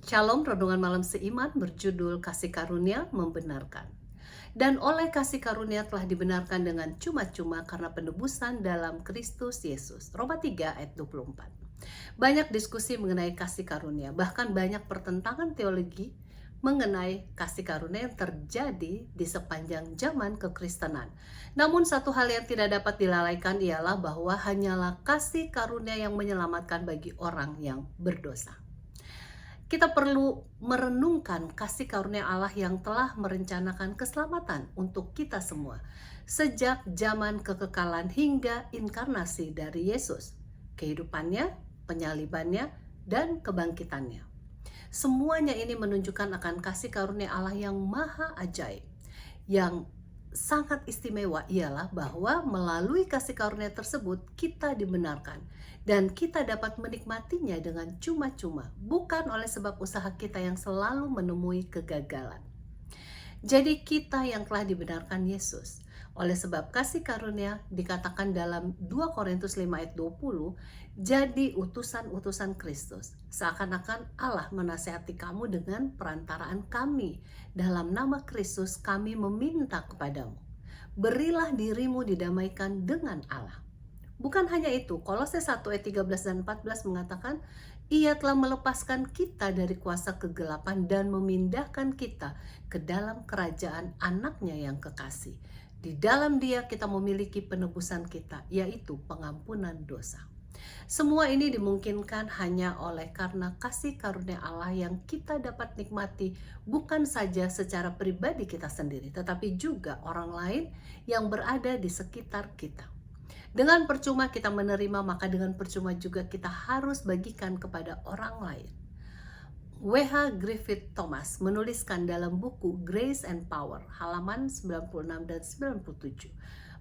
Shalom, renungan malam seiman berjudul Kasih Karunia Membenarkan. Dan oleh kasih karunia telah dibenarkan dengan cuma-cuma karena penebusan dalam Kristus Yesus. Roma 3 ayat 24. Banyak diskusi mengenai kasih karunia, bahkan banyak pertentangan teologi mengenai kasih karunia yang terjadi di sepanjang zaman kekristenan. Namun satu hal yang tidak dapat dilalaikan ialah bahwa hanyalah kasih karunia yang menyelamatkan bagi orang yang berdosa. Kita perlu merenungkan kasih karunia Allah yang telah merencanakan keselamatan untuk kita semua sejak zaman kekekalan hingga inkarnasi dari Yesus, kehidupannya, penyalibannya, dan kebangkitannya. Semuanya ini menunjukkan akan kasih karunia Allah yang maha ajaib. Yang sangat istimewa ialah bahwa melalui kasih karunia tersebut kita dibenarkan dan kita dapat menikmatinya dengan cuma-cuma, bukan oleh sebab usaha kita yang selalu menemui kegagalan. Jadi kita yang telah dibenarkan Yesus oleh sebab kasih karunia dikatakan dalam 2 Korintus 5 ayat 20, jadi utusan-utusan Kristus. Seakan-akan Allah menasihati kamu dengan perantaraan kami. Dalam nama Kristus kami meminta kepadamu. Berilah dirimu didamaikan dengan Allah. Bukan hanya itu, Kolose 1 ayat 13 dan 14 mengatakan, Ia telah melepaskan kita dari kuasa kegelapan dan memindahkan kita ke dalam kerajaan anaknya yang kekasih. Di dalam Dia kita memiliki penebusan kita, yaitu pengampunan dosa. Semua ini dimungkinkan hanya oleh karena kasih karunia Allah yang kita dapat nikmati bukan saja secara pribadi kita sendiri, tetapi juga orang lain yang berada di sekitar kita. Dengan percuma kita menerima, maka dengan percuma juga kita harus bagikan kepada orang lain. W.H. Griffith Thomas menuliskan dalam buku Grace and Power, halaman 96 dan 97,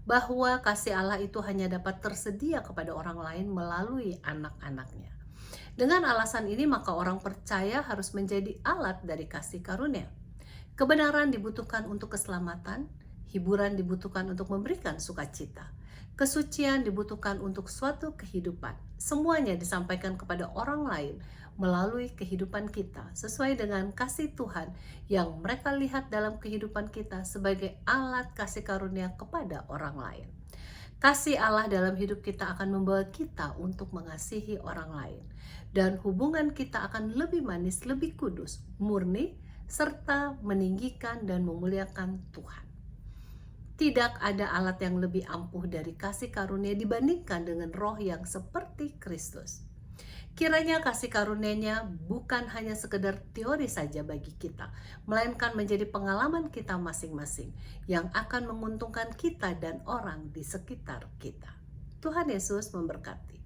bahwa kasih Allah itu hanya dapat tersedia kepada orang lain melalui anak-anaknya. Dengan alasan ini, maka orang percaya harus menjadi alat dari kasih karunia. Kebenaran dibutuhkan untuk keselamatan, hiburan dibutuhkan untuk memberikan sukacita, kesucian dibutuhkan untuk suatu kehidupan. Semuanya disampaikan kepada orang lain melalui kehidupan kita sesuai dengan kasih Tuhan yang mereka lihat dalam kehidupan kita sebagai alat kasih karunia kepada orang lain. Kasih Allah dalam hidup kita akan membawa kita untuk mengasihi orang lain, dan hubungan kita akan lebih manis, lebih kudus, murni, serta meninggikan dan memuliakan Tuhan. Tidak ada alat yang lebih ampuh dari kasih karunia dibandingkan dengan roh yang seperti Kristus. Kiranya kasih karunia-Nya bukan hanya sekedar teori saja bagi kita, melainkan menjadi pengalaman kita masing-masing yang akan menguntungkan kita dan orang di sekitar kita. Tuhan Yesus memberkati.